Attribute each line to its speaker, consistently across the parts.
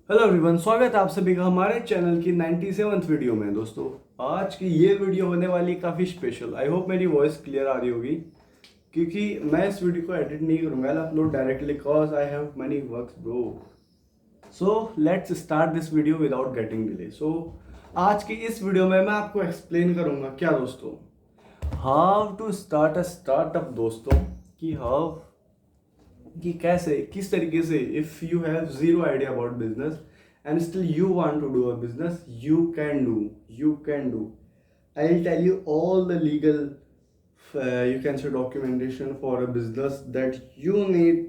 Speaker 1: Hello everyone, स्वागत है आप सभी का हमारे चैनल की 97th वीडियो में। दोस्तों, आज की ये वीडियो होने वाली काफ़ी स्पेशल। आई होप मेरी वॉइस क्लियर आ रही होगी, क्योंकि मैं इस वीडियो को एडिट नहीं करूँगा, I upload directly because I have many works bro. So let's start this video without getting delay. So आज की इस वीडियो में मैं आपको एक्सप्लेन करूँगा क्या दोस्तों, how to start a startup दोस्तों, कि हाउ कि कैसे किस तरीके से if you have zero idea about business and still you want to do a business, you can do. I will tell you all the legal you can say documentation for a business that you need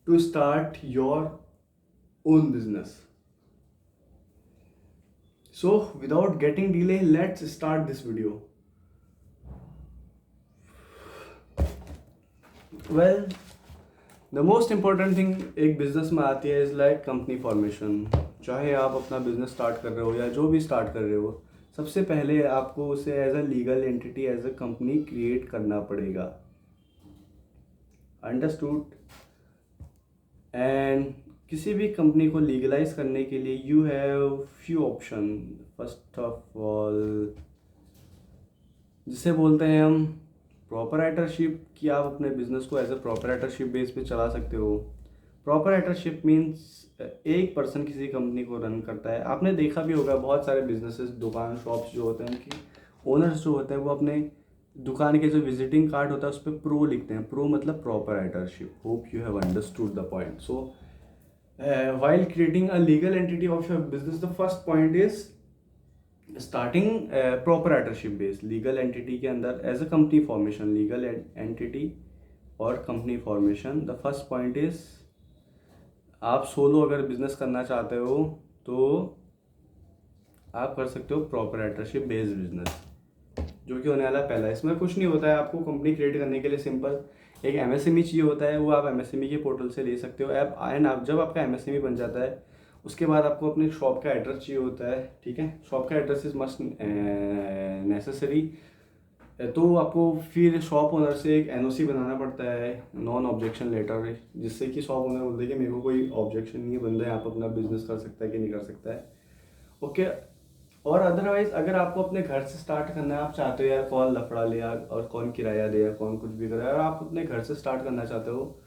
Speaker 1: to start your own business. So without getting delay, let's start this video. Well, the most important thing एक business में आती है is like company formation. चाहे आप अपना business start कर रहे हो या जो भी स्टार्ट कर रहे हो, सबसे पहले आपको उसे as a legal entity, as a company create करना पड़ेगा। अंडरस्टूड? एंड किसी भी कंपनी को लीगलाइज करने के लिए you have few option. First of all, जिसे बोलते हैं हम प्रोपराइटरशिप, कि आप अपने बिजनेस को एज अ प्रोपराइटरशिप बेस पे चला सकते हो। प्रोपराइटरशिप मीन्स एक पर्सन किसी कंपनी को रन करता है। आपने देखा भी होगा बहुत सारे बिजनेसेस, दुकान, शॉप्स जो होते हैं, उनकी ओनर्स जो होते हैं वो अपने दुकान के जो विजिटिंग कार्ड होता है उस पर प्रो लिखते हैं। प्रो मतलब proprietorship. Hope you have understood the point. So while creating a legal entity of your business, the first point is starting proprietorship based legal entity के अंदर as a company formation, legal entity और company formation. The first point is, आप solo अगर business करना चाहते हो तो आप कर सकते हो प्रोपराइटरशिप बेस्ड बिजनेस, जो कि होने वाला है पहला। इसमें कुछ नहीं होता है, आपको कंपनी क्रिएट करने के लिए सिंपल एक एमएसएमई चाहिए होता है। वो आप एमएसएमई के पोर्टल से ले सकते हो ऐप। एंड आप जब आपका एमएसएमई बन जाता है, उसके बाद आपको अपने शॉप का एड्रेस चाहिए होता है। ठीक है, शॉप का एड्रेस इज मस्ट नेसेसरी। तो आपको फिर शॉप ओनर से एक एनओसी बनाना पड़ता है, नॉन ऑब्जेक्शन लेटर, जिससे कि शॉप ओनर बोलते हैं कि मेरे को कोई ऑब्जेक्शन नहीं है, बंदा यहाँ पर अपना बिजनेस कर सकता है कि नहीं कर सकता है। ओके। और अदरवाइज अगर आपको अपने घर से स्टार्ट करना है, आप चाहते हो यार कौन लफड़ा ले यार, और कौन किराया दे या कौन कुछ भी करे, अगर आप अपने घर से स्टार्ट करना चाहते हो,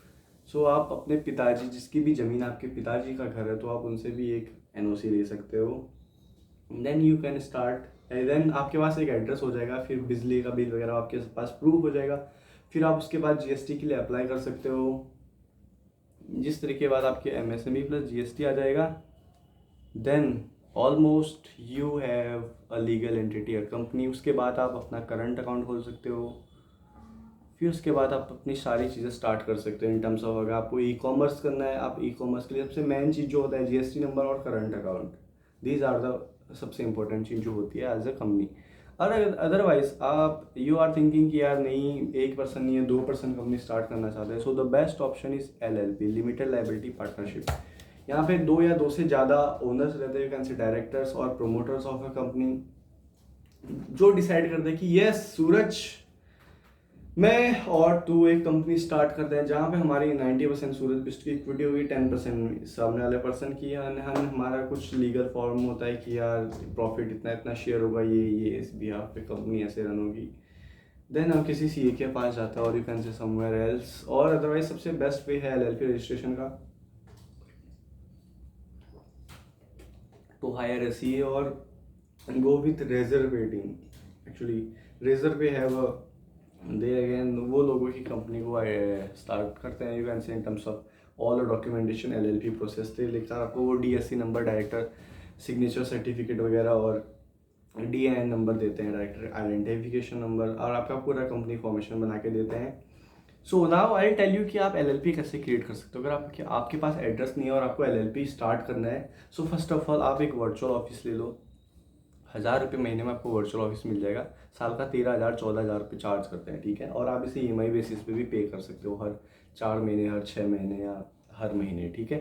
Speaker 1: सो आप अपने पिताजी, जिसकी भी ज़मीन आपके पिताजी का घर है, तो आप उनसे भी एक एनओसी ले सकते हो। Then you can start. Then आपके पास एक एड्रेस हो जाएगा, फिर बिजली का बिल वगैरह आपके पास प्रूफ हो जाएगा। फिर आप उसके बाद जीएसटी के लिए अप्लाई कर सकते हो। जिस तरीके के बाद आपके एमएसएमई प्लस जीएसटी आ जाएगा, then almost you have a legal entity, a company. उसके बाद आप अपना करंट अकाउंट खोल सकते हो। फिर उसके बाद आप अपनी सारी चीज़ें स्टार्ट कर सकते हो इन टर्म्स ऑफ, अगर आपको ई कॉमर्स करना है, आप ई कॉमर्स के लिए सबसे मेन चीज़ जो होता है जीएसटी नंबर और current account. These are the सबसे इंपॉर्टेंट चीज़ जो होती है एज अ कंपनी। और अदरवाइज आप यू आर थिंकिंग कि यार नहीं, एक पर्सन नहीं है, दो पर्सन कंपनी स्टार्ट करना चाहते हैं, so the best option is LLP, limited liability partnership. यहाँ पे दो या दो से ज़्यादा ओनर्स रहते हैं, यू कैन से डायरेक्टर्स और प्रोमोटर्स ऑफ अ कंपनी, जो डिसाइड करते हैं कि यस सूरज, मैं और तू एक कंपनी स्टार्ट करते हैं जहाँ पे हमारी 90% सूरज बिस्ट की इक्विटी होगी, 10% सामने वाले पर्सन की। हमारा कुछ लीगल फॉर्म होता है कि यार प्रॉफिट इतना इतना शेयर होगा, ये इस बिहाफ पे कंपनी ऐसे रन होगी। देन हम किसी सीए के पास जाता है, और यू कैन से समवेयर एल्स। और अदरवाइज सबसे बेस्ट वे है एलएलपी रजिस्ट्रेशन का, टू हायर ए सीए और गो विथ रेजर्वेटिंग। एक्चुअली रेजर पे हैव दे अगेन वो लोगों की कंपनी को स्टार्ट करते हैं, यू कैन से in terms of all documentation LLP process थे, लेकर आपको वो DSC number, director signature certificate वगैरह, और डीआईएन नंबर देते हैं, डायरेक्टर आइडेंटिफिकेशन नंबर, और आपका पूरा कंपनी फॉर्मेशन बना के देते हैं। So now I tell you कि आप एलएलपी कैसे क्रिएट कर सकते हो। अगर आपके पास एड्रेस नहीं है और आपको एलएलपी स्टार्ट करना है, सो फर्स्ट ऑफ ऑल आप एक वर्चुअल ऑफिस ले लो। 1,000 रुपये महीने में आपको वर्चुअल ऑफिस मिल जाएगा। साल का 13,000 14,000 रुपये चार्ज करते हैं। ठीक है, और आप इसे ईएमआई बेसिस पे भी पे कर सकते हो, हर 4 महीने, हर 6 महीने, या हर महीने। ठीक है,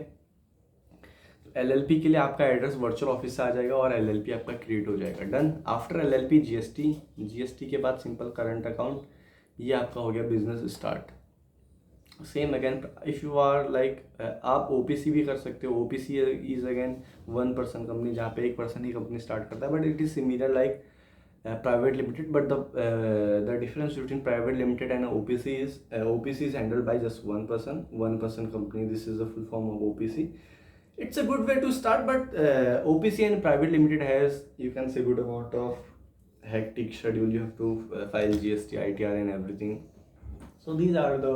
Speaker 1: तो एलएलपी के लिए आपका एड्रेस वर्चुअल ऑफिस से आ जाएगा और एलएलपी आपका क्रिएट हो जाएगा। डन। आफ्टर एलएलपी जीएसटी के बाद सिंपल करंट अकाउंट, ये आपका हो गया business start. Same again if you are like आप ओपीसी भी कर सकते हो. OPC is again one person company जहाँ पे एक पर्सन ही कंपनी स्टार्ट करता है, but it is similar like private limited, but the difference between private limited and OPC is handled by just one person company. This is the full form of OPC. It's a good way to start, but OPC and private limited has, you can say, good amount of hectic schedule. You have to file GST, ITR and everything. So these are the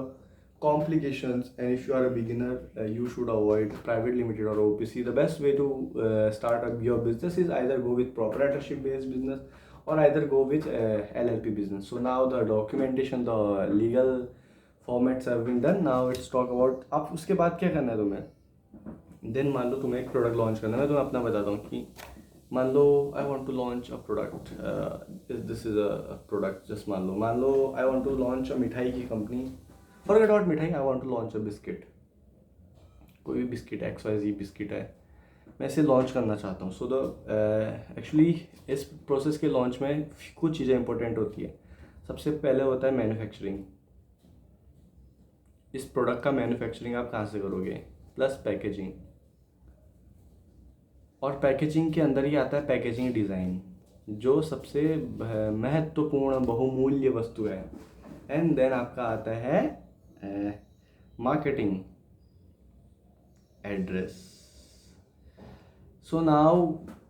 Speaker 1: complications, and if you are a beginner, you should avoid private limited or OPC. The best way to start up your business is either go with proprietorship based business or either go with LLP business. So now the documentation, the legal formats have been done. Now let's talk about अब उसके बाद क्या करना है तुम्हें. Then मान लो तुम्हें एक प्रोडक्ट लॉन्च करना है. मैं तुम्हें अपना बताता हूँ कि मान लो I want to launch a product. This is a product. Just मान लो I want to launch a मिठाई की कंपनी. फॉरगेट अबाउट मिठाई, I want to launch a biscuit. कोई भी बिस्किट, XYZ बिस्किट है, मैं इसे लॉन्च करना चाहता हूँ. सो द एक्चुअली इस प्रोसेस के लॉन्च में कुछ चीज़ें इंपॉर्टेंट होती है. सबसे पहले होता है मैन्युफैक्चरिंग. इस प्रोडक्ट का मैन्युफैक्चरिंग आप कहाँ से करोगे, प्लस पैकेजिंग. और पैकेजिंग के अंदर ही आता है पैकेजिंग डिज़ाइन, जो सबसे महत्वपूर्ण बहुमूल्य वस्तु है. एंड देन आपका आता है marketing address. So now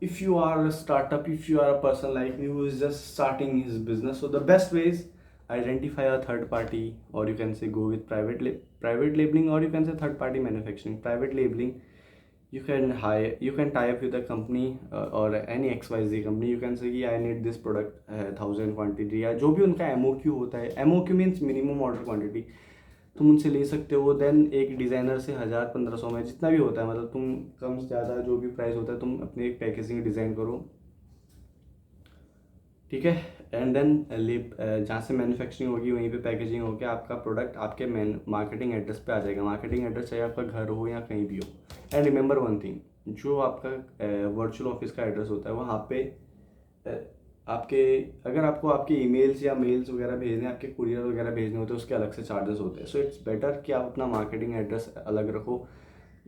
Speaker 1: if you are a startup, if you are a person like me who is just starting his business, so the best way is identify a third party, or you can say go with private labeling, or you can say third party manufacturing. Private labeling, you can tie up with a company or any XYZ company. You can say कि I need this product 1000 quantity, या जो भी उनका MOQ होता है. MOQ means minimum order quantity. तुम उनसे ले सकते हो. देन एक डिज़ाइनर से 1000-1500 में जितना भी होता है, मतलब तुम कम से ज़्यादा जो भी प्राइस होता है, तुम अपनी एक पैकेजिंग डिज़ाइन करो, ठीक है. एंड देन जहाँ से मैन्युफैक्चरिंग होगी वहीं पे पैकेजिंग होकर आपका प्रोडक्ट आपके मार्केटिंग एड्रेस पे आ जाएगा. मार्केटिंग एड्रेस चाहे आपका घर हो या कहीं भी हो. एंड रिमेंबर वन थिंग, जो आपका वर्चुअल ऑफिस का एड्रेस होता है वहाँ पे आपके, अगर आपको आपके ईमेल्स या मेल्स वगैरह भेजने, आपके कुरियर वगैरह भेजने होते हैं, उसके अलग से चार्जेस होते हैं. सो इट्स बेटर कि आप अपना मार्केटिंग एड्रेस अलग रखो.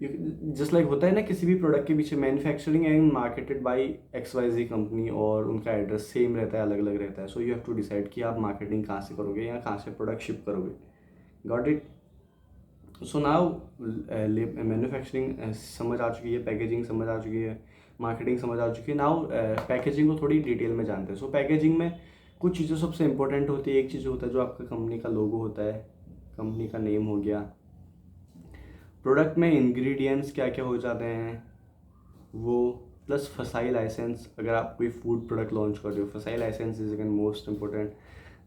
Speaker 1: जस्ट लाइक होता है ना, किसी भी प्रोडक्ट के पीछे manufacturing and marketed bye XYZ company, और उनका एड्रेस सेम रहता है, अलग अलग रहता है. So you have to decide कि आप मार्केटिंग कहाँ से करोगे या कहाँ से प्रोडक्ट शिप करोगे. Got it. So now manufacturing समझ आ चुकी है, पैकेजिंग समझ आ चुकी है, मार्केटिंग समझ आ चुकी है. नाउ पैकेजिंग को थोड़ी डिटेल में जानते हैं. सो पैकेजिंग में कुछ चीज़ें सबसे इंपॉर्टेंट होती है. एक चीज़ होता है जो आपका कंपनी का लोगो होता है, कंपनी का नेम हो गया. प्रोडक्ट में इंग्रेडिएंट्स क्या क्या हो जाते हैं वो, प्लस फसाई लाइसेंस. अगर आप कोई फूड प्रोडक्ट लॉन्च कर रहे हो, FSSAI license is again most important.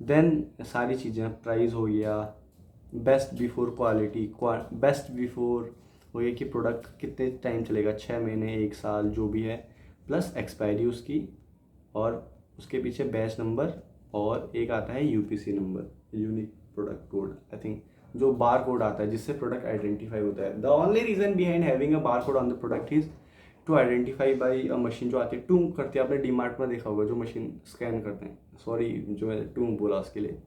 Speaker 1: Then सारी चीज़ें, प्राइस हो गया, best before quality, best before हो गया कि प्रोडक्ट कितने टाइम चलेगा, 6 महीने, 1 साल, जो भी है, प्लस एक्सपायरी उसकी, और उसके पीछे बैच नंबर, और एक आता है UPC number, unique product code, I think, जो बार कोड आता है जिससे प्रोडक्ट आइडेंटिफाई होता है. The only reason behind having a bar code on the product is to identify by a machine जो आती है, टू करती है. आपने डीमार्ट में देखा होगा जो मशीन स्कैन करते हैं, सॉरी जो है टू बोला उसके लिए.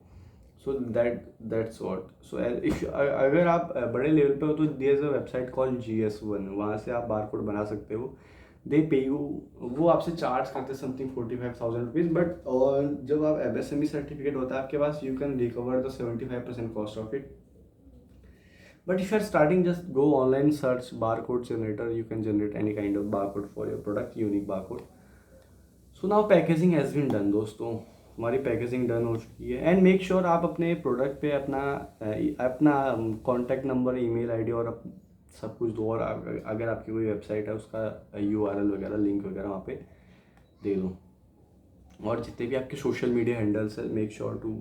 Speaker 1: So that's what. सो अगर आप बड़े लेवल पे हो तो there is a website call GS1, वहाँ से आप बार कोड बना सकते हो. दे पे यू, वो आपसे चार्ज करते समथिंग 45,000 रुपीज़. बट और जब आप MSME सर्टिफिकेट होता है आपके पास, you can recover the 75% cost of it. But if you are starting, just go online, search barcode generator. You can generate any kind of barcode for your product, unique barcode. So now packaging has been done दोस्तों, हमारी packaging done हो चुकी है. And make sure आप अपने product पे अपना contact number, email ID और सब कुछ दो. और अगर आपकी कोई वेबसाइट है उसका URL वगैरह, लिंक वगैरह वहाँ पे दे दो. और जितने भी आपके सोशल मीडिया हैंडल्स है, make sure to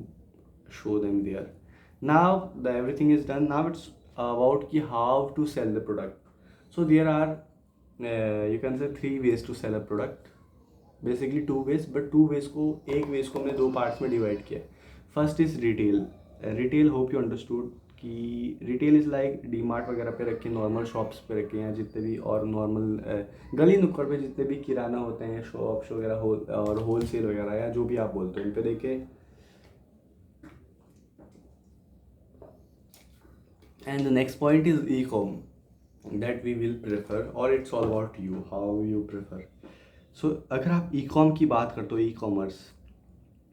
Speaker 1: show them there. Now the everything is done. Now it's about ki how to sell the product. So there are you can say 3 ways to sell a product, basically 2 ways, but 2 ways को, एक ways को हमने 2 parts में divide किया. First is retail. Retail, hope you understood कि retail is like DMart वगैरह पे रखे, नॉर्मल शॉप्स पे रखे हैं जितने भी, और नॉर्मल गली नुक्कड़ पे जितने भी किराना होते हैं, शॉप्स वगैरह और होल सेल वगैरह, या जो भी आप बोलते हो, उन पे देखे And the next point is e-com that we will prefer, or it's all about you, how you prefer. So अगर आप e-com की बात करते हो, ई-कॉमर्स,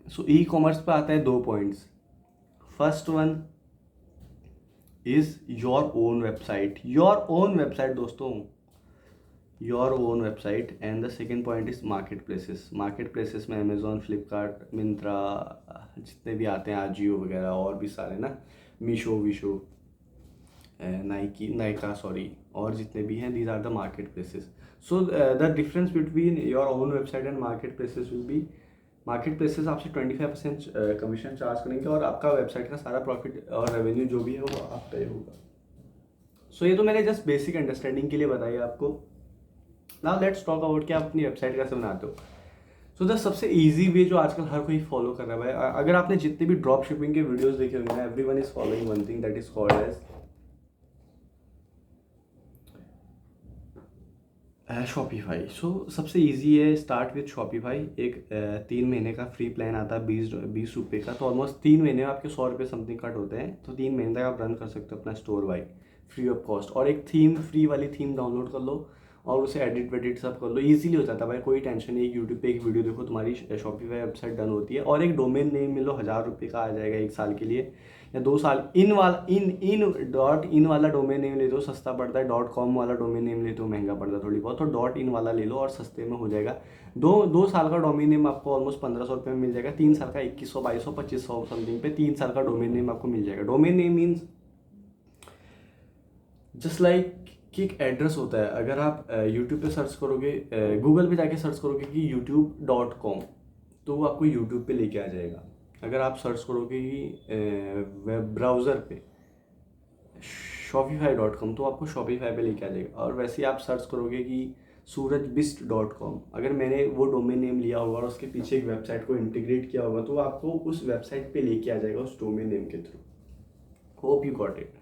Speaker 1: सो ई-कॉमर्स पे आता है 2 points. First one is your own website दोस्तों, your own website. And the second point is market places में अमेजोन, फ्लिपकार्ट, मिंत्रा, जितने भी आते हैं, आजियो वगैरह और भी सारे ना, मीशो वीशो, नाइका सॉरी, और जितने भी हैं, these are the market places. So the difference between your own website and market places will be, market places आपसे 25% कमीशन चार्ज करेंगे और आपका वेबसाइट का सारा प्रॉफिट और रेवेन्यू जो भी है वो आप पे होगा. सो ये तो मैंने जस्ट बेसिक अंडरस्टैंडिंग के लिए बताया आपको. नाउ लेट्स टॉक अबाउट कि आप अपनी वेबसाइट कैसे बनाते हो. सो द सबसे ईजी वे जो आजकल हर कोई फॉलो कर रहा है भाई, अगर आपने जितने भी ड्रॉप शिपिंग के वीडियोस देखे होंगे ना, everyone is following one thing that is called as Shopify. So सबसे इजी है, स्टार्ट विथ शॉपिफाई. एक 3 महीने का फ्री प्लान आता है 20 रुपये का. तो ऑलमोस्ट 3 महीने में आपके 100 रुपये समथिंग कट होते हैं. तो 3 महीने तक आप रन कर सकते हो अपना store by free of cost. और एक फ्री वाली थीम डाउनलोड कर लो और उसे एडिट वेडिट सब कर लो, ईजिली हो जाता है भाई, कोई टेंशन नहीं. यूट्यूब पे एक वीडियो देखो, तुम्हारी शॉपिफाई वेबसाइट डन होती है. और एक डोमेन नेम मिलो, 1000 रुपये का आ जाएगा 1 साल के लिए या 2 साल. इन वाला डोमेन नेम ले दो, सस्ता पड़ता है. .com वाला डोमेन नेम ले तो महंगा पड़ता है थोड़ी बहुत. तो .in वाला ले लो और सस्ते में हो जाएगा. 2 साल का डोमेन नेम आपको ऑलमोस्ट 1500 रुपये में मिल जाएगा. 3 साल का 2100, 2200, 2500 समथिंग पे 3 साल का डोमेन नेम आपको मिल जाएगा. Domain name means just like कि एक एड्रेस होता है. अगर आप यूट्यूब पे सर्च करोगे, गूगल पे जाके सर्च करोगे कि youtube.com, तो वो आपको यूट्यूब पे लेके आ जाएगा. अगर आप सर्च करोगे कि वेब ब्राउज़र पे shopify.com, तो आपको शॉपिफाई पे लेके आ जाएगा. और वैसे ही आप सर्च करोगे कि surajbist.com, अगर मैंने वो डोमेन नेम लिया होगा और उसके पीछे एक वेबसाइट को इंटीग्रेट किया होगा, तो वो आपको उस वेबसाइट पे लेके आ जाएगा उस डोमेन नेम के through. Hope you got it.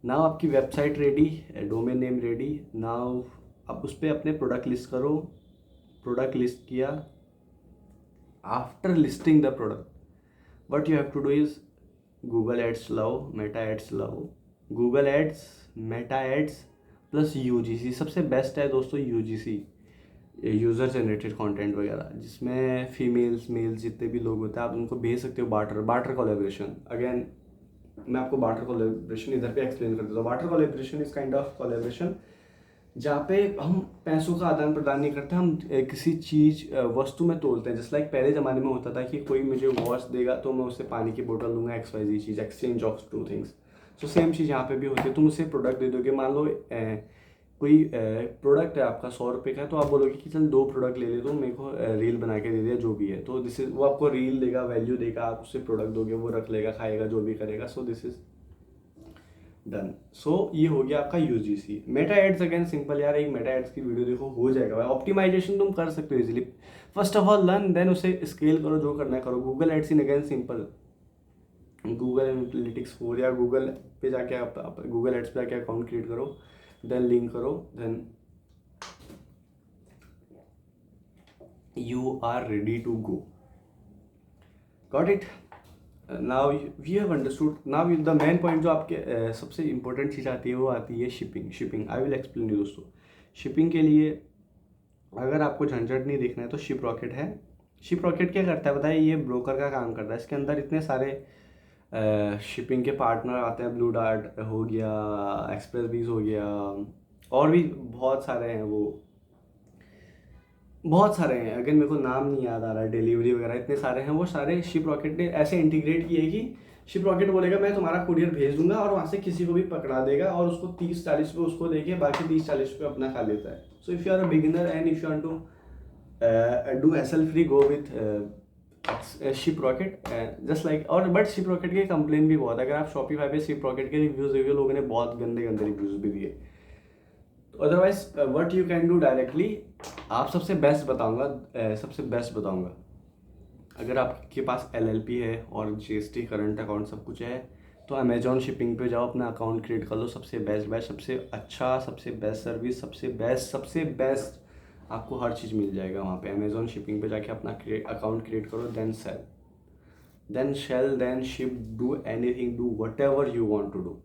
Speaker 1: Now आपकी website ready, domain name ready. Now आप उस पर अपने प्रोडक्ट लिस्ट करो. प्रोडक्ट लिस्ट किया. After listing the product, what you have to do is Google Ads चलाओ, Meta Ads चलाओ. Google Ads, Meta Ads plus UGC. सबसे बेस्ट है दोस्तों UGC, यूज़र जनरेटेड कंटेंट वगैरह, जिसमें फीमेल्स मेल्स जितने भी लोग होते हैं आप उनको भेज सकते हो. Barter collaboration. अगेन मैं आपको बार्टर कोलैबोरेशन इधर पे एक्सप्लेन कर देता हूँ. Barter collaboration is kind of collaboration जहाँ पे हम पैसों का आदान प्रदान नहीं करते, हम किसी चीज़ वस्तु में तोलते हैं. जस्ट लाइक पहले ज़माने में होता था कि कोई मुझे वॉच देगा तो मैं उससे पानी की बोतल दूंगा, XYZ चीज़, exchange of 2 things. So same चीज़ यहाँ पे भी होती है. तुम उसे प्रोडक्ट दे दोगे. मान लो कोई प्रोडक्ट है आपका 100 रुपये का है, तो आप बोलोगे कि चल 2 प्रोडक्ट ले ले, तो मेरे को रील बना के दे दिया जो भी है. तो दिस इज, वो आपको रील देगा, वैल्यू देगा, आप उससे प्रोडक्ट दोगे, वो रख लेगा, खाएगा, जो भी करेगा. So this is done. So ये हो गया आपका UGC. Meta ads again simple यार, एक मेटा एड्स की वीडियो देखो, हो जाएगा भाई. ऑप्टिमाइजेशन तुम कर सकते हो easily. First of all learn, then उसे स्केल करो, जो करना है करो. Google ads in again simple, Google analytics 4 या गूगल पे जाके आप गूगल एड्स पे जाके अकाउंट क्रिएट करो, देन लिंक करो, then you are ready to go. Got it. Now we have understood. Now the main point जो आपके सबसे इंपॉर्टेंट चीज़ आती है वो आती है shipping. I will explain you दोस्तों. शिपिंग के लिए अगर आपको झंझट नहीं देखना है तो शिप रॉकेट है. शिप रॉकेट क्या करता है बताइए? ये ब्रोकर का काम करता है. इसके अंदर इतने सारे शिपिंग के पार्टनर आते हैं. ब्लू डार्ट हो गया, एक्सप्रेस बीज हो गया, और भी बहुत सारे हैं. वो बहुत सारे हैं, अगर मेरे को नाम नहीं याद आ रहा है, डिलीवरी वगैरह इतने सारे हैं. वो सारे शिप रॉकेट ने ऐसे इंटीग्रेट किए कि शिप रॉकेट बोलेगा मैं तुम्हारा कुरियर भेज दूंगा, और वहाँ से किसी को भी पकड़ा देगा और उसको 30-40 रुपये उसको देके बाकी 30-40 रुपये अपना खा लेता है. So if you are a beginner and if you want to do SL free, go with Shiprocket just like. और बट शिप रॉकेट के कंप्लेन भी बहुत है. अगर आप शॉपिफाई पे शिप रॉकेट के रिव्यूज़ देखिए, लोगों ने बहुत गंदे गंदे रिव्यूज़ भी दिए. Otherwise what you can do directly, आप सबसे बेस्ट बताऊंगा. अगर आपके पास LLP है और GST करंट अकाउंट सब कुछ है, तो अमेजॉन शिपिंग पे जाओ, अपना अकाउंट क्रिएट कर लो. सबसे बेस्ट, सबसे अच्छा, सबसे बेस्ट सर्विस, सबसे बेस्ट आपको हर चीज़ मिल जाएगा वहाँ पे. अमेजॉन शिपिंग पे जाके अपना अकाउंट क्रिएट करो, then ship, do anything, do whatever you want to do.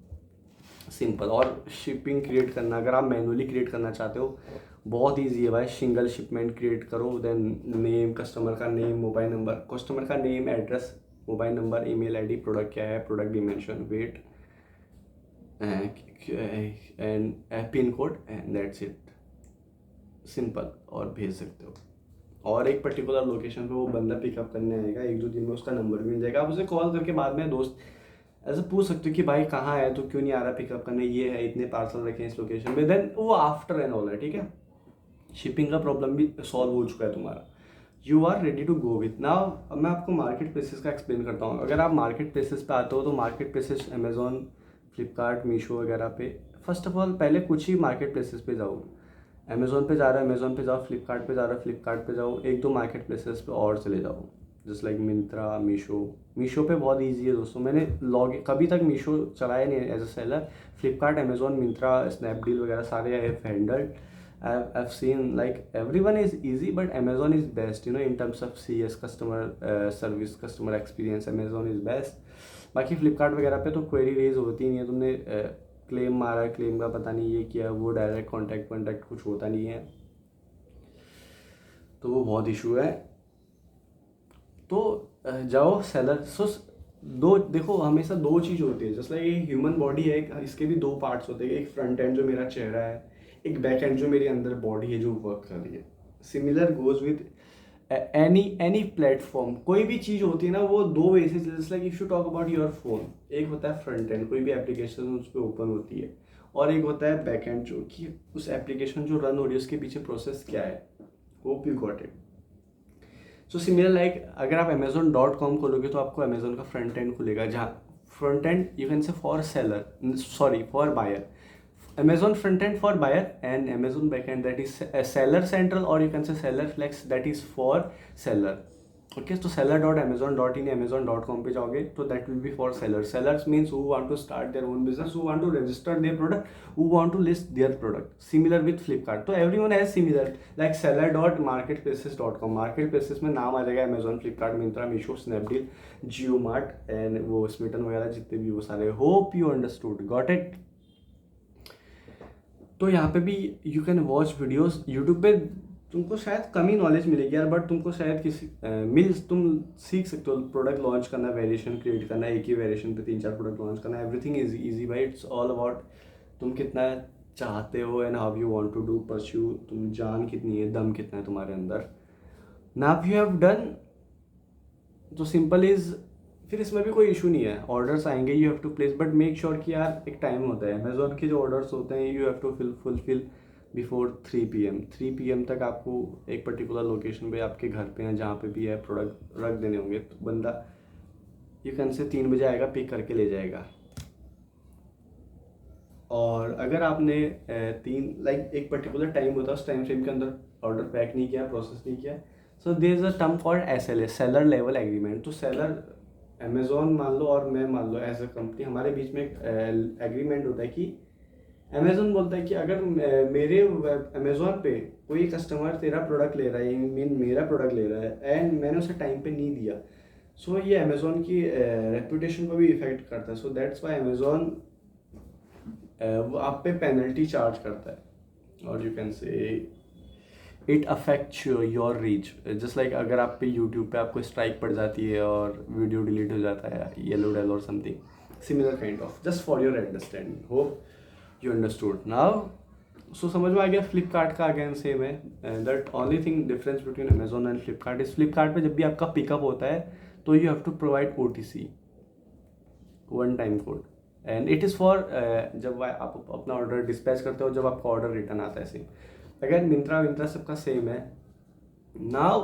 Speaker 1: Simple. और शिपिंग क्रिएट करना, अगर आप मैनुअली क्रिएट करना चाहते हो, बहुत ईजी है भाई। सिंगल शिपमेंट क्रिएट करो, देन नेम, कस्टमर का नेम, मोबाइल नंबर, कस्टमर का name, address, mobile number, email ID, product क्या है, product dimension, weight and pin code, and that's it, simple. और भेज सकते हो। और एक पर्टिकुलर लोकेशन पे वो बंदा पिकअप करने आएगा, 1-2 दिन में उसका नंबर भी मिल जाएगा। आप उसे कॉल करके बाद में दोस्त ऐसे पूछ सकते हो कि भाई कहाँ है, तो क्यों नहीं आ रहा पिकअप करने, ये है, इतने पार्सल रखे हैं इस लोकेशन पे, देन वो आफ्टर एंड ऑल है, ठीक है। शिपिंग का प्रॉब्लम भी सॉल्व हो चुका है तुम्हारा। You are ready to go with now. अब मैं आपको मार्केट प्लेसेस का एक्सप्लेन करता हूँ। अगर आप मार्केट प्लेसेस पे आते हो तो market places Amazon, Flipkart, Meesho वगैरह पे, फर्स्ट ऑफ ऑल पहले कुछ ही मार्केट प्लेसेस पे जाओ। अमेजोन पे जा रहा है, अमेजोन पे जाओ, फ्लिपकार्ट पे जा रहा है, फ्लिपकार्ट पे जाओ, 1-2 मार्केट प्लेसेस पे और चले जाओ, जस्ट लाइक मिंत्रा, मीशो पे बहुत ईजी है दोस्तों। मैंने लॉग कभी तक मीशो चलाया नहीं as a seller. Flipkart, Amazon, Myntra, Snapdeal वगैरह सारे I have handled. I've seen like everyone is easy, but Amazon is best, you know, in terms of CS, customer service, customer experience, Amazon is best। बाकी फ्लिपकार्ट वगैरह पे तो query raise होती नहीं है, तुमने क्लेम मारा, क्लेम का पता नहीं ये किया, वो डायरेक्ट कॉन्टैक्ट कुछ होता नहीं है, तो वो बहुत इशू है। तो जाओ सेलर। सो दो देखो, हमेशा दो चीज़ होती है, जस्ट लाइक ये ह्यूमन बॉडी है, इसके भी 2 पार्ट्स होते हैं। एक फ्रंट एंड जो मेरा चेहरा है, एक बैक एंड जो मेरे अंदर बॉडी है जो वर्क कर रही है। Similar goes with any platform. कोई भी चीज़ होती है ना, वो 2 वे से, just like if you talk about your phone, एक होता है फ्रंट एंड, कोई भी एप्लीकेशन उस पर ओपन होती है, और एक होता है बैक एंड, जो कि उस एप्लीकेशन जो रन हो रही है उसके पीछे प्रोसेस क्या है। Hope you got it. So similar like अगर आप Amazon.com खोलोगे तो आपको Amazon का फ्रंट एंड खुलेगा, जहाँ front end you can say for seller, sorry for buyer. Amazon front end for buyer and Amazon backend that is seller central, or you can say seller flex, that is for seller। Okay, so seller.amazon.in, amazon.com पे जाओगे तो that will be for sellers। Sellers means who want to start their own business, who want to register their product, who want to list their product। Similar with Flipkart, तो everyone has similar like seller.marketplaces.com। marketplaces में नाम आ जाएगा Amazon, Flipkart, Myntra, Meesho, Snapdeal, JioMart and वो Smitten वगैरह जितने भी वो सारे। Hope you understood, got it। तो यहाँ पे भी you can watch videos YouTube पे, तुमको शायद कम ही नॉलेज मिलेगी यार, बट तुमको शायद तुम सीख सकते हो प्रोडक्ट लॉन्च करना, वेरिएशन क्रिएट करना, एक ही वेरिएशन पे 3-4 प्रोडक्ट लॉन्च करना। एवरीथिंग इज ईजी भाई, इट्स ऑल अबाउट तुम कितना चाहते हो and how you want to do pursue, तुम जान कितनी है, दम कितना है तुम्हारे अंदर। नाउ यू हैव डन, तो सिंपल इज, फिर इसमें भी कोई इशू नहीं है। ऑर्डर्स आएंगे, you have to place, but make sure कि यार एक टाइम होता है अमेजोन के जो ऑर्डर्स होते हैं, you have to fulfil before 3 PM। 3 PM तक आपको एक पर्टिकुलर लोकेशन पे, आपके घर पे हैं जहाँ पे भी है, प्रोडक्ट रख देने होंगे, तो बंदा यू कैन से 3 बजे आएगा, पिक करके ले जाएगा। और अगर आपने एक पर्टिकुलर टाइम होता है, उस टाइम फ्रेम के अंदर ऑर्डर पैक नहीं किया, प्रोसेस नहीं किया, so there is a term called SLA, seller level agreement. तो सेलर अमेजोन मान लो और मैं मान लो एज अ कंपनी, हमारे बीच में एक एग्रीमेंट होता है कि अमेजोन बोलता है कि अगर मेरे अमेजोन पे कोई कस्टमर तेरा प्रोडक्ट ले रहा है, मीन मेरा प्रोडक्ट ले रहा है, एंड मैंने उसे टाइम पे नहीं दिया, सो ये अमेजोन की रेपुटेशन को भी इफेक्ट करता है। सो दैट्स वाई अमेजोन वो आप पे पेनल्टी चार्ज करता है, और यू कैन से it affects your reach. Just like अगर आप पे यूट्यूब पे आपको स्ट्राइक पड़ जाती है और वीडियो डिलीट हो जाता है, येलो डेल और something similar kind of, just for your understanding. Hope you understood now. So समझ में आ गया। फ्लिपकार्ट का अगेन सेम है, that only thing difference between Amazon and Flipkart is, Flipkart पे जब भी आपका पिकअप होता है तो you have to provide OTC, one time code, and it is for जब आप अपना ऑर्डर डिस्पैच करते हो, जब आपका ऑर्डर रिटर्न आता है। सेम अगर मिंत्रा सबका सेम है। नाउ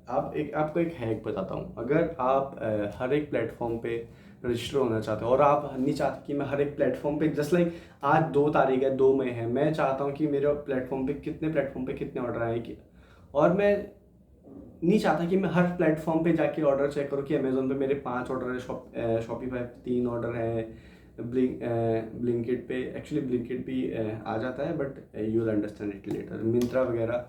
Speaker 1: आपको एक हैक बताता हूँ। अगर आप हर एक प्लेटफॉर्म पे रजिस्टर होना चाहते हो, और आप नहीं चाहते कि मैं हर एक प्लेटफॉर्म पे, जस्ट लाइक आज 2 तारीख है, 2 मई है, मैं चाहता हूँ कि मेरे प्लेटफॉर्म पे कितने ऑर्डर आए कि, और मैं नहीं चाहता कि मैं हर प्लेटफॉर्म पे जाके ऑर्डर चेक करूँ कि अमेजोन पे मेरे 5 ऑर्डर है, शॉपिफाई 3 ऑर्डर है, ब्लिंकिट पे, एक्चुअली ब्लिंकिट भी आ जाता है, but you will understand it later, Myntra वगैरह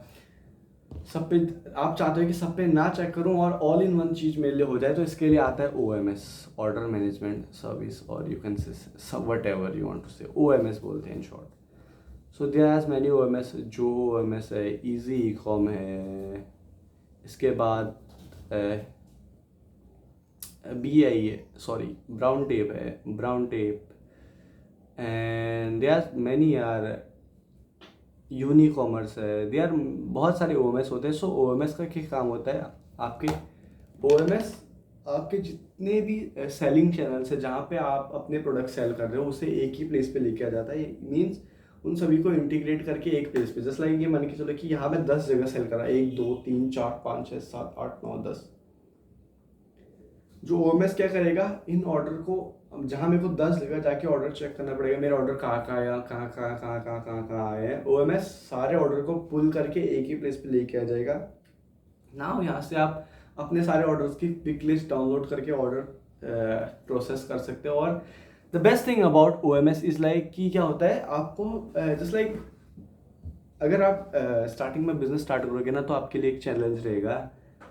Speaker 1: सब पे आप चाहते हो कि सब पे ना चेक करूं और ऑल इन वन चीज़ मेरे लिए हो जाए, तो इसके लिए आता है OMS, ऑर्डर मैनेजमेंट सर्विस, और you can say whatever you want to say, OMS बोलते हैं in short. So there has many OMS। जो OMS है, इजी ई कॉम है, इसके बाद BI है, सॉरी ब्राउन टेप है, brown tape, and there are many are, Unicommerce है, दे आर बहुत सारे OMS होते हैं। सो OMS का क्या काम होता है, आपके OMS आपके जितने भी सेलिंग चैनल्स है जहाँ पे आप अपने प्रोडक्ट सेल कर रहे हो, उसे एक ही प्लेस पे लेके आ जाता है। मीन्स उन सभी को इंटीग्रेट करके एक प्लेस पे, जस्ट लाइक ये मान के चलो कि यहाँ पे 10 जगह सेल करा, 1 2 3 4 5 6 7 8 9 10। जो OMS क्या करेगा, इन ऑर्डर को, जहाँ मेरे को 10 जगह जाके ऑर्डर चेक करना पड़ेगा, मेरा ऑर्डर कहाँ कहाँ आया, कहाँ कहाँ कहाँ कहाँ कहाँ कहाँ आए हैं, OMS सारे ऑर्डर को पुल करके एक ही प्लेस पे लेके आ जाएगा। नाउ यहाँ से आप अपने सारे ऑर्डर्स की पिक लिस्ट डाउनलोड करके ऑर्डर प्रोसेस कर सकते हो। और the best thing about OMS is like कि क्या होता है, आपको जस्ट लाइक अगर आप स्टार्टिंग में बिजनेस स्टार्ट करोगे ना, तो आपके लिए एक चैलेंज रहेगा।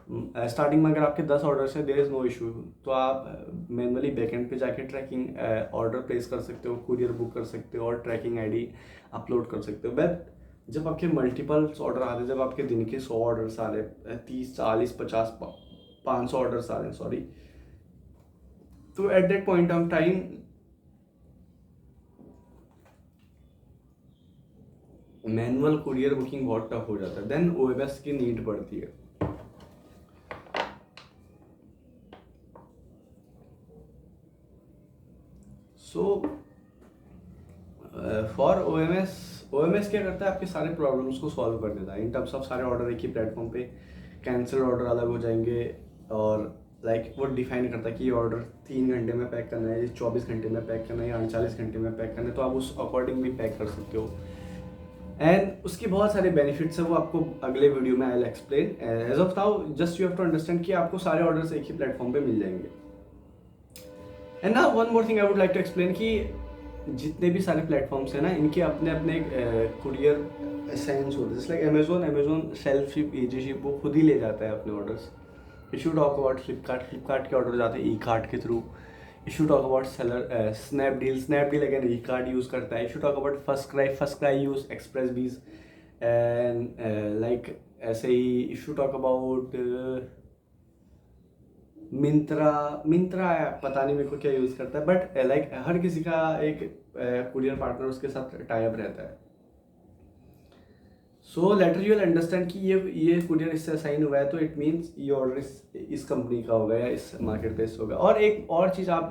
Speaker 1: स्टार्टिंग में अगर आपके 10 ऑर्डर्स है, देयर इज़ नो इशू, तो आप मैनुअली बैकएंड पे जाके ट्रैकिंग ऑर्डर प्लेस कर सकते हो, कुरियर बुक कर सकते हो और ट्रैकिंग आईडी अपलोड कर सकते हो। बट जब आपके मल्टीपल्स ऑर्डर आते हैं, जब आपके दिन के 100 ऑर्डर्स आ रहे हैं, 30 40 50 500 ऑर्डर्स आ रहे हैं, सॉरी, तो at that point of time manual courier booking बहुत टफ हो जाता है, देन OMS की नीड पड़ती है। सो फॉर OMS क्या करता है, आपके सारे प्रॉब्लम्स को सॉल्व कर देता है इन टर्म्स ऑफ सारे ऑर्डर एक ही प्लेटफॉर्म पे, कैंसिल ऑर्डर अलग हो जाएंगे, और लाइक वो डिफाइन करता है कि ये ऑर्डर 3 घंटे में पैक करना है, 24 घंटे में पैक करना है या 48 घंटे में पैक करना है, तो आप उस अकॉर्डिंग भी पैक कर सकते हो। एंड उसके बहुत सारे बेनिफिट्स है, वो आपको अगले वीडियो में I will explain. As of now just you have to understand कि आपको सारे ऑर्डर्स एक ही प्लेटफॉर्म पे मिल जाएंगे। एंड ना one more thing I would like to explain कि जितने भी सारे प्लेटफॉर्म्स हैं ना, इनके अपने अपने कुरियर साइंस होते हैं। Like Amazon self ship, easy ship, वो खुद ही ले जाता है अपने orders. If you talk about Flipkart के ऑर्डर जाते हैं ई कार्ट के through. If you talk about seller, Snapdeal again E cart use करता है। If you talk about FirstCry use Xpressbees, and like ऐसे ही if you talk about Myntra पता नहीं मेरे को क्या यूज़ करता है, बट लाइक हर किसी का एक कुरियर पार्टनर उसके साथ टाई अप रहता है। सो लेटर यू विल अंडरस्टैंड कि ये कुरियर इससे असाइन हुआ है, तो इट मीन्स ये ऑर्डर इस कंपनी का होगा या इस मार्केट प्लेस होगा। और एक और चीज़ आप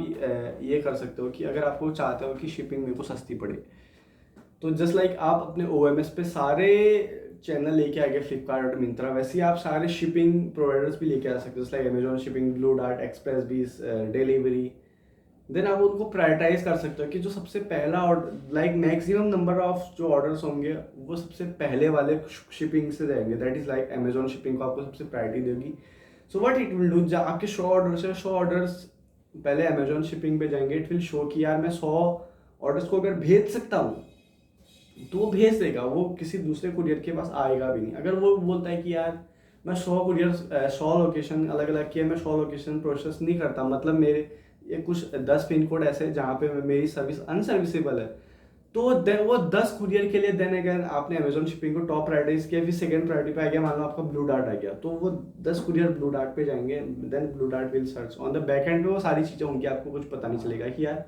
Speaker 1: ये कर सकते हो कि अगर आपको चाहते हो कि शिपिंग मेरे को सस्ती पड़े, तो जस्ट लाइक आप अपने OMS पे सारे चैनल लेके आ गए, फ्लिपकार्ट और मिंत्रा, वैसे ही आप सारे शिपिंग प्रोवाइडर्स भी लेके आ सकते हो, just like Amazon shipping, blue dart, express बीस, डिलीवरी। देन आप उनको प्रायोरिटाइज कर सकते हो कि जो सबसे पहला order, like maximum number of जो ऑर्डर्स होंगे वो सबसे पहले वाले शिपिंग से जाएंगे। That is like Amazon shipping को आपको सबसे प्रायोरिटी देगी। So what it will do, आपके 100 ऑर्डर्स पहले अमेजोन शिपिंग पे जाएंगे, इट विल शो कि यार मैं 100 ऑर्डर्स को अगर भेज सकता हूँ, तो वो भेज देगा, वो किसी दूसरे कुरियर के पास आएगा भी नहीं। अगर वो बोलता है कि यार मैं 100 लोकेशन अलग अलग किए, मैं 100 लोकेशन प्रोसेस नहीं करता, मतलब मेरे ये कुछ 10 पिन कोड ऐसे जहाँ पे मेरी सर्विस अनसर्विसेबल है, तो वो 10 कुरियर के लिए देन अगर आपने अमेजोन शिपिंग को टॉप प्रायोरिटाइज किया, फिर सेकंड प्रायोरिटी पे आ गया, मान लो आपका ब्लू डार्ट आ गया, तो वो 10 कुरियर ब्लू डार्ट पे जाएंगे। Then Blue Dart will search on the back end पे, वो सारी चीज़ें होंगी, आपको कुछ पता नहीं चलेगा कि यार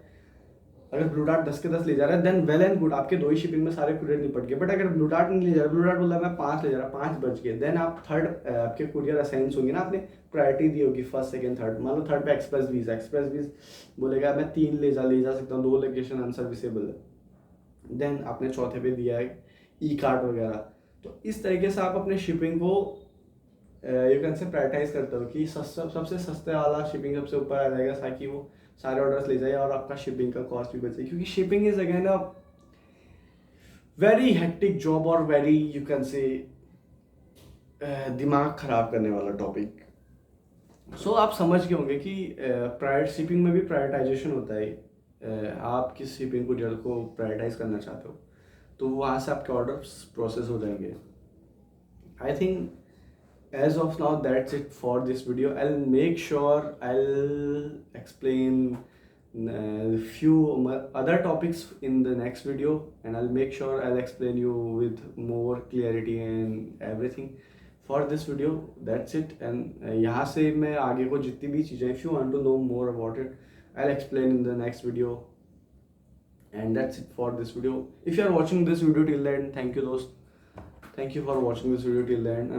Speaker 1: अगर ब्लू डार्ट 10 के 10 ले जा रहा है, देन वेल एंड गुड, आपके 2 ही शिपिंग में सारे कुरियर निपट गए। बट अगर ब्लू डार्ट नहीं ले जा रहा, ब्लू डार्ट बोल रहा है मैं 5 ले जा रहा, 5 बच गए, देन आप थर्ड आपके कुरियर असाइंस होंगे ना, आपने प्रायोरिटी दी होगी फर्स्ट सेकंड थर्ड। मान लो थर्ड पे एक्सप्रेस वीज बोलेगा मैं 3 ले जा सकता हूँ, 2 लोकेशन अनसर्विसेबल है। देन आपने चौथे पे दिया है ई कार्ट वगैरह। तो इस तरीके से आप अपने शिपिंग को यू कैन से प्रायोरिटाइज करते हो कि सबसे सस्ते वाला शिपिंग सबसे ऊपर आ जाएगा, ताकि वो सारे ऑर्डर्स ले जाए और आपका शिपिंग का कॉस्ट भी बचे, क्योंकि shipping is again a very hectic job और वेरी यू कैन से दिमाग खराब करने वाला टॉपिक। सो आप समझ गए होंगे कि प्राइवेट शिपिंग में भी प्रायोरिटाइजेशन होता है। आप किस शिपिंग कुरियर को प्रायोरिटाइज करना चाहते हो, तो वहाँ से आपके ऑर्डर्स प्रोसेस हो जाएंगे। I think as of now, that's it for this video. I'll make sure I'll explain few other topics in the next video, and I'll make sure I'll explain you with more clarity and everything. For this video, that's it. And यहाँ से मैं आगे को जितनी भी चीज़ें, if you want to know more about it, I'll explain in the next video. And that's it for this video. If you are watching this video till the end, thank you dost. Thank you for watching this video till the end.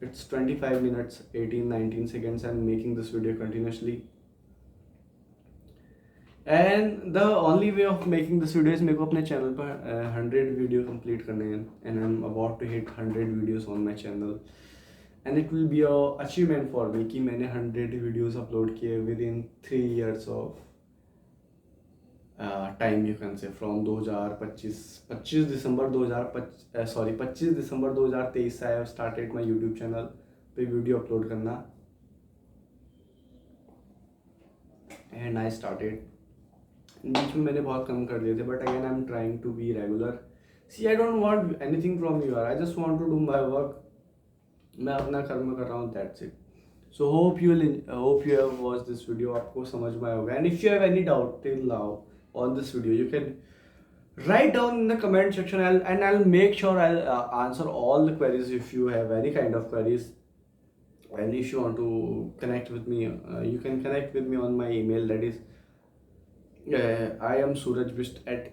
Speaker 1: It's 25 minutes 18-19 seconds. I'm making this video continuously, and the only way of making this video is मेरे को अपने channel पर 100 video complete करने हैं, and I'm about to hit 100 videos on my channel, and it will be a achievement for me कि मैंने 100 videos upload किए within 3 years of time, you can say, from 25 दिसंबर 2023 से I have started my YouTube channel पे video upload करना, and I started. बीच में मैंने बहुत कम कर लिए थे, but again I am trying to be regular. See I don't want anything from you, I just want to do my work. मैं अपना कर्म कर रहा हूँ, that's it. So hope you have watch this video. आपको समझ में आया होगा. And if you have any doubt till now on this video, you can write down in the comment section, and I'll make sure I'll answer all the queries if you have any kind of queries. And if you want to connect with me, you can connect with me on my email, that is I am surajbist at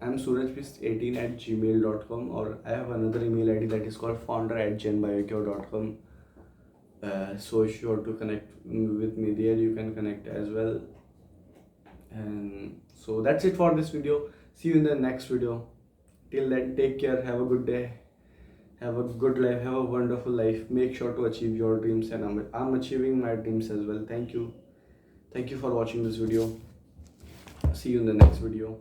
Speaker 1: I'm surajbist18@gmail.com, or I have another email ID that is called founder@genbiocure.com. So if you want to connect with me there, you can connect as well. And so that's it for this video. See you in the next video. Till then, take care, have a good day, have a good life, have a wonderful life. Make sure to achieve your dreams, and I'm achieving my dreams as well. Thank you for watching this video. See you in the next video.